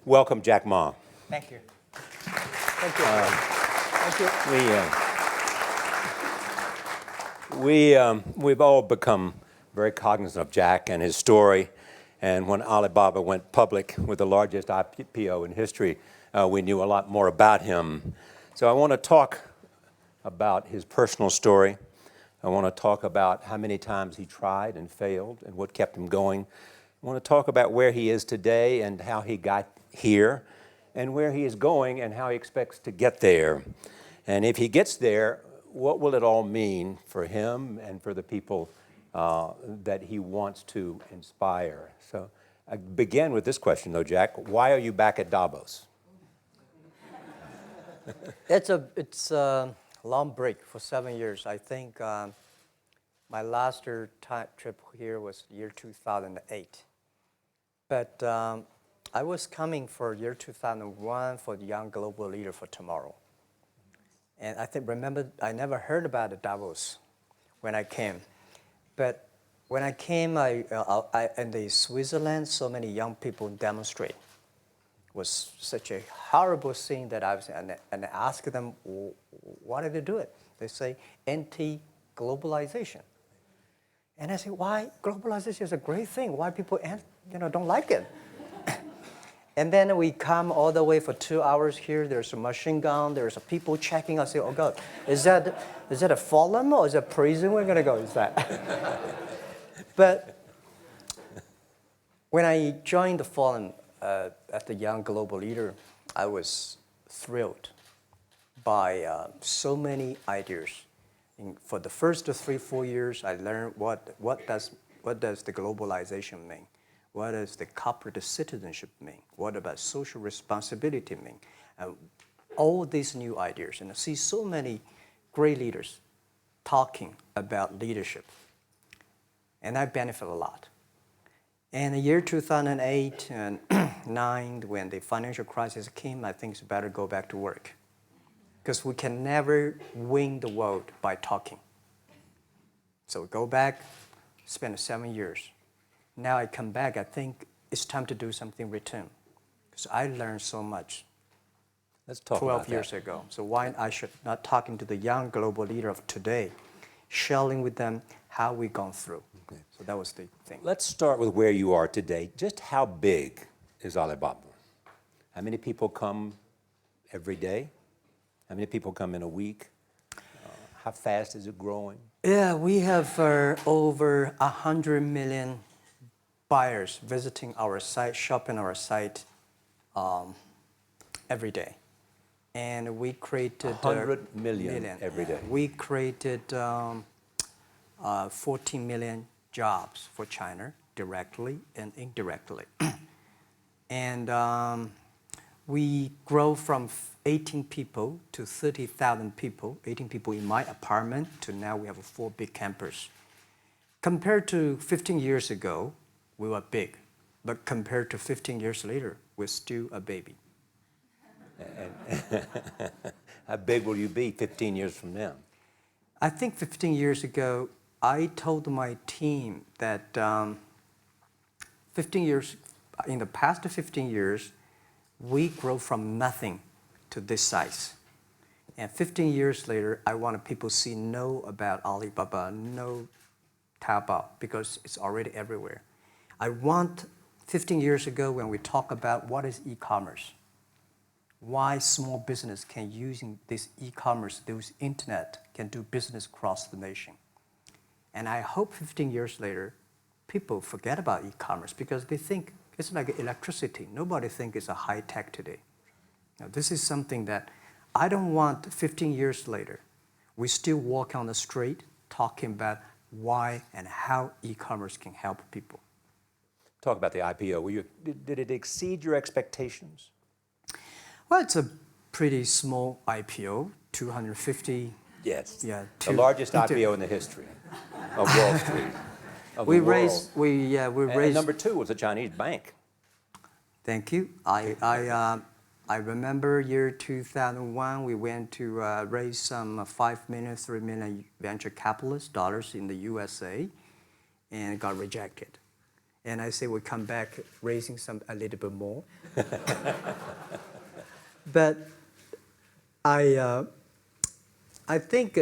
Welcome, Jack Ma. Thank you. Thank you. Thank you. We've all become very cognizant of Jack and his story. And when Alibaba went public with the largest IPO in history, we knew a lot more about him. So I want to talk about his personal story. I want to talk about how many times he tried and failed and what kept him going. I want to talk about where he is today and how he got here, and where he is going and how he expects to get there. And if he gets there, what will it all mean for him and for the people that he wants to inspire? So I begin with this question, though, Jack. Why are you back at Davos? It's a long break for 7 years. I think my last trip here was year 2008. But I was coming for year 2001 for the Young Global Leader for Tomorrow. And remember, I never heard about the Davos when I came. But when I came, in the Switzerland, so many young people demonstrate. It was such a horrible thing that I was, and I asked them, why did they do it? They say, anti-globalization. And I say, why? Globalization is a great thing. Why people don't like it? And then we come all the way for 2 hours here. There's a machine gun. There's people checking. I say, oh God, is that a forum or is it a prison we're gonna go? Is that? But when I joined the forum at the Young Global Leader, I was thrilled by so many ideas. For the first 3-4 years, I learned what does the globalization mean? What does the corporate citizenship mean? What about social responsibility mean? All these new ideas, and I see so many great leaders talking about leadership, and I benefit a lot. And the year 2008 and 2009, when the financial crisis came, I think it's better go back to work, because we can never win the world by talking. So go back, spend 7 years. Now I come back, I think it's time to do something return. Because I learned so much. Let's talk 12 about years that. ago. So why I should not talking to the young global leader of today, sharing with them how we've gone through. Okay. So that was the thing. Let's start with where you are today. Just how big is Alibaba? How many people come every day? How many people come in a week? How fast is it growing? Yeah, we have over 100 million buyers visiting our site, shopping our site every day. And we created 100 million every day. We created 14 million jobs for China, directly and indirectly. And we grow from 18 people to 30,000 people, 18 people in my apartment, to now we have 4 big campus. Compared to 15 years ago, we were big. But compared to 15 years later, we're still a baby. And how big will you be 15 years from now? I think 15 years ago, I told my team that in the past 15 years, we grow from nothing to this size. And 15 years later, I want people to know about Alibaba, know Taobao, because it's already everywhere. I want 15 years ago when we talk about what is e-commerce, why small business can using this e-commerce, this internet, can do business across the nation. And I hope 15 years later, people forget about e-commerce because they think it's like electricity. Nobody thinks it's a high tech today. Now, this is something that I don't want 15 years later, we still walk on the street talking about why and how e-commerce can help people. Talk about the IPO. Did it exceed your expectations? Well, it's a pretty small IPO, 250. Yes. Yeah. The largest IPO in the history of Wall Street. We raised. And number 2 was a Chinese bank. Thank you. I remember year 2001. We went to raise some 5 million, 3 million venture capitalist dollars in the USA, and got rejected. And I say we come back raising a little bit more. But I think,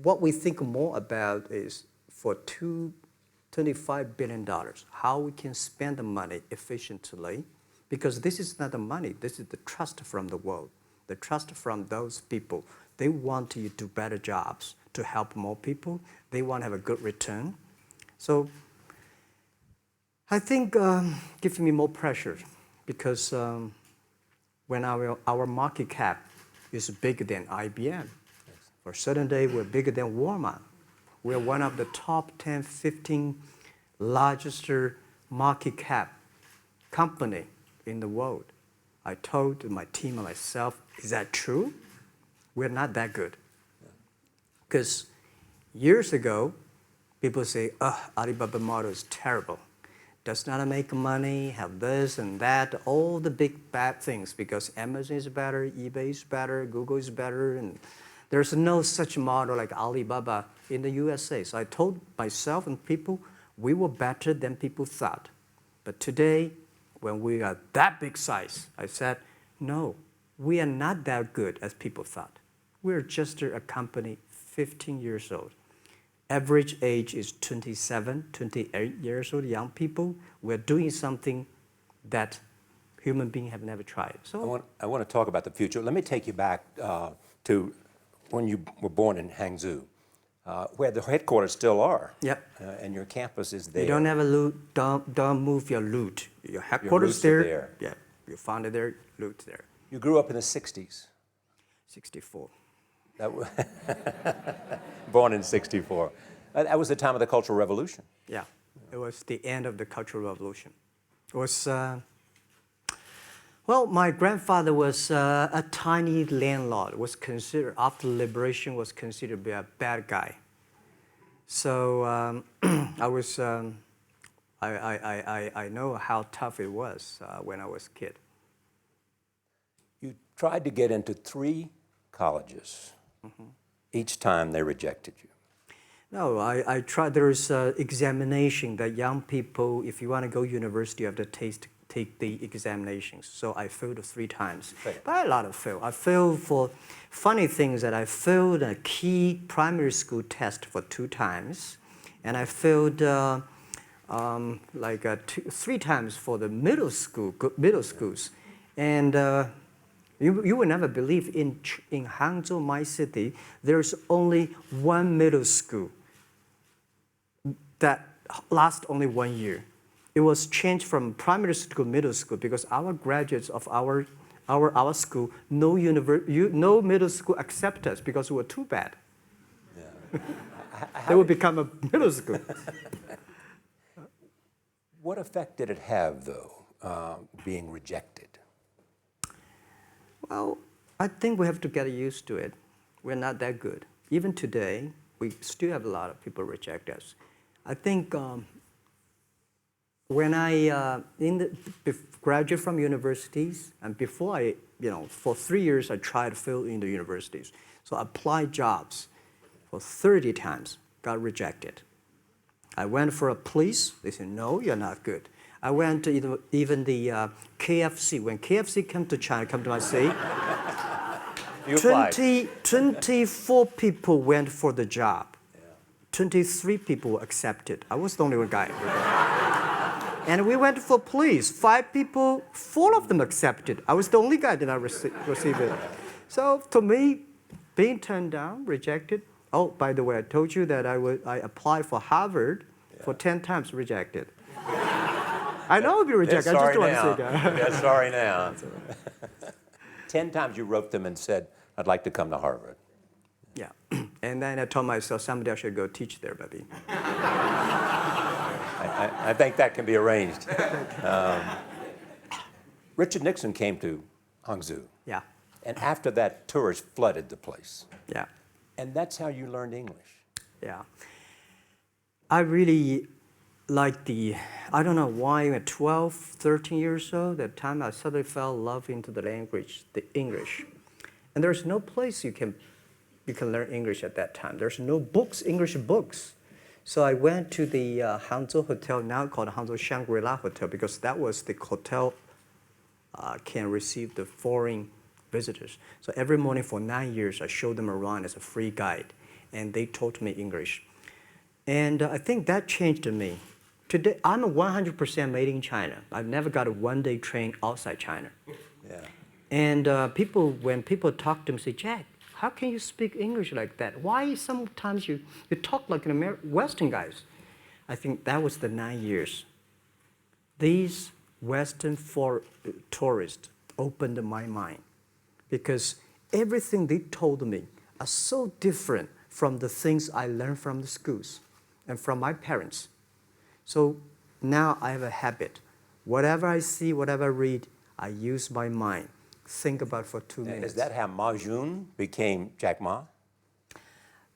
what we think more about is for $25 billion, how we can spend the money efficiently, because this is not the money, this is the trust from the world, the trust from those people. They want you to do better jobs to help more people. They want to have a good return. So I think giving me more pressure, because when our market cap is bigger than IBM, for a certain day we're bigger than Walmart. We're one of the top 10, 15 largest market cap company in the world. I told my team and myself, is that true? We're not that good. Because years ago, people say, Alibaba model is terrible. Does not make money, have this and that, all the big bad things, because Amazon is better, eBay is better, Google is better, and there's no such model like Alibaba in the USA. So I told myself and people, we were better than people thought. But today, when we are that big size, I said, no, we are not that good as people thought. We're just a company 15 years old. Average age is 27, 28 years old, young people. We're doing something that human beings have never tried. So I want to talk about the future. Let me take you back to when you were born in Hangzhou, where the headquarters still are. Yep. And your campus is there. You don't have a loot, don't move your loot. Your headquarters roots are there. Yeah, you found it there, loot there. You grew up in the 60s. 64. Born in 64. That was the time of the Cultural Revolution. Yeah, it was the end of the Cultural Revolution. It was, well, my grandfather was a tiny landlord, was considered, after liberation, was considered to be a bad guy. So I was, I know how tough it was when I was a kid. You tried to get into 3 colleges. Mm-hmm. Each time they rejected you. No, I tried. There's examination that young people, if you want to go university, you have to take the examinations. So I failed 3 times. Right. But a lot of fail. I failed for funny things that I failed a key primary school test for 2 times. And I failed 3 times for the middle schools. And you will never believe in Hangzhou, my city, there's only 1 middle school that lasts only 1 year. It was changed from primary school to middle school because our graduates of our school, no middle school accept us because we were too bad. Yeah. They would become a middle school. What effect did it have, though, being rejected? Well, I think we have to get used to it. We're not that good. Even today, we still have a lot of people reject us. I think when I graduate from universities, and before I, for 3 years, I tried to fill in the universities. So I applied jobs for 30 times, got rejected. I went for a police, they said, no, you're not good. I went to even the KFC. When KFC came to China, come to my city, 24 people went for the job. 23 people were accepted. I was the only one guy. And we went for police. 5 people, 4 of them accepted. I was the only guy that I received it. So to me, being turned down, rejected. Oh, by the way, I told you that I applied for Harvard for 10 times, rejected. I know I'll be rejected. I just don't want to say that. They're sorry now. 10 times you wrote them and said, I'd like to come to Harvard. Yeah. And then I told myself, someday I should go teach there, baby. I think that can be arranged. Richard Nixon came to Hangzhou. Yeah. And after that, tourists flooded the place. Yeah. And that's how you learned English. Yeah. I really like I don't know why, at 12, 13 years old, that time I suddenly fell in love into the language, the English. And there's no place you can learn English at that time. There's no books, English books. So I went to the Hangzhou Hotel, now called Hangzhou Shangri-La Hotel, because that was the hotel can receive the foreign visitors. So every morning for 9 years, I showed them around as a free guide, and they taught me English. And I think that changed me. Today, I'm a 100% made in China. I've never got a one-day train outside China. Yeah. And when people talk to me, say, Jack, how can you speak English like that? Why sometimes you talk like an Western guys? I think that was the 9 years. These Western tourists opened my mind because everything they told me are so different from the things I learned from the schools and from my parents. So now I have a habit. Whatever I see, whatever I read, I use my mind. Think about for 2 minutes. Is that how Ma Jun became Jack Ma?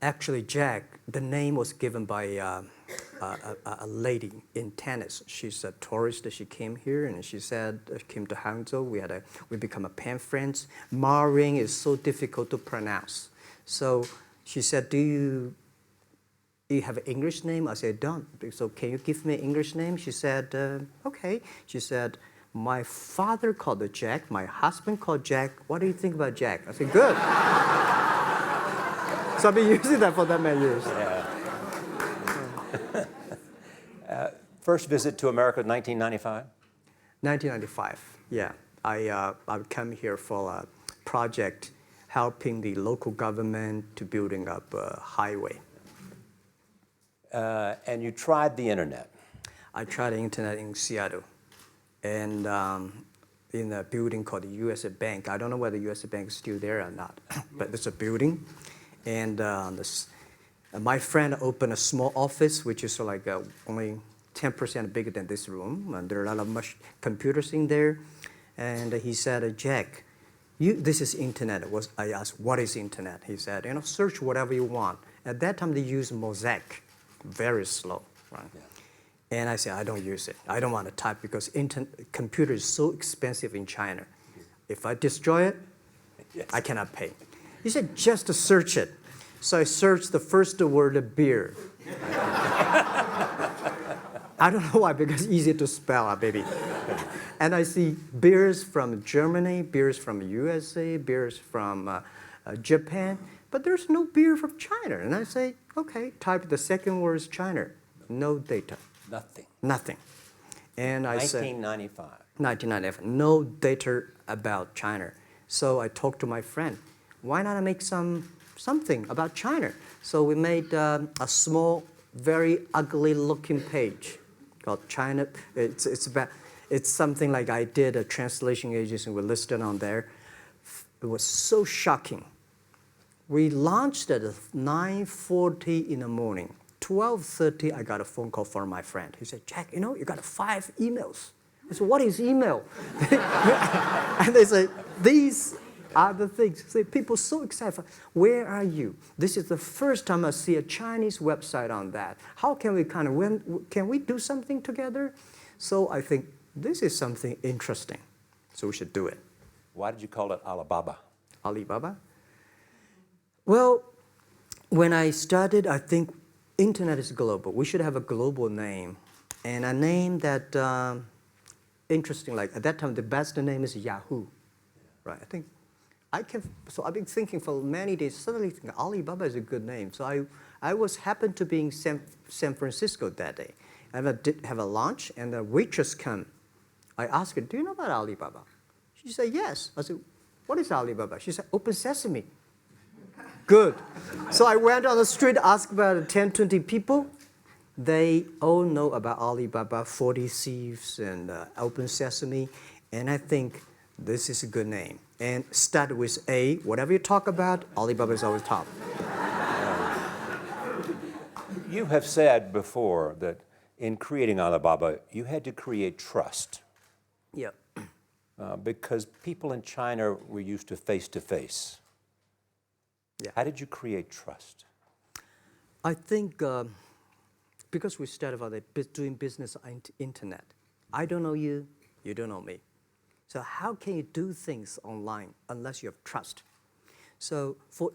Actually, Jack, the name was given by a lady in tennis. She's a tourist. She came here and she said, came to Hangzhou. We become a pen friends. Ma Ring is so difficult to pronounce. So she said, do you have an English name? I said, don't. So can you give me an English name? She said, okay. She said, my father called it Jack. My husband called Jack. What do you think about Jack? I said, good. So I've been using that for that many years. Yeah. First visit to America, 1995? 1995, yeah. I come here for a project helping the local government to building up a highway. And you tried the internet. I tried the internet in Seattle and in a building called the USA Bank. I don't know whether the USA Bank is still there or not, but it's a building. And my friend opened a small office, which is like only 10% bigger than this room. And there are a lot of computers in there. And he said, Jack, this is internet. I asked, what is internet? He said, search whatever you want. At that time, they used Mosaic, very slow. Right? Yeah. And I said, I don't use it. I don't want to type because computer is so expensive in China. If I destroy it, yes, I cannot pay. He said, just to search it. So I searched the first word, beer. I don't know why, because it's easy to spell, baby. And I see beers from Germany, beers from USA, beers from Japan, but there's no beer from China. And I say, okay, type the second word is China. No data. Nothing. And I said, 1995, no data about China. So I talked to my friend, why not make something about China? So we made a small, very ugly looking page called China. It's something like I did a translation agency, we listed on there. It was so shocking. We launched at 9:40 in the morning. 12:30, I got a phone call from my friend. He said, Jack, you got 5 emails. I said, what is email? And they say, these are the things. So people so excited. Where are you? This is the first time I see a Chinese website on that. How can we can we do something together? So I think this is something interesting. So we should do it. Why did you call it Alibaba? Alibaba? Well, when I started, I think internet is global. We should have a global name. And a name that, interesting, like at that time, the best name is Yahoo. Right? So I've been thinking for many days, suddenly thinking Alibaba is a good name. So I happened to be in San Francisco that day. I did have a lunch, and the waitress came. I asked her, do you know about Alibaba? She said, yes. I said, what is Alibaba? She said, Open Sesame. Good. So I went on the street, asked about 10, 20 people. They all know about Alibaba, 40 Thieves, and Open Sesame. And I think this is a good name. And start with A. Whatever you talk about, Alibaba is always top. You have said before that in creating Alibaba, you had to create trust. Yeah. Because people in China were used to face-to-face. Yeah. How did you create trust? I think because we started out doing business on internet. I don't know you, you don't know me. So how can you do things online unless you have trust? So for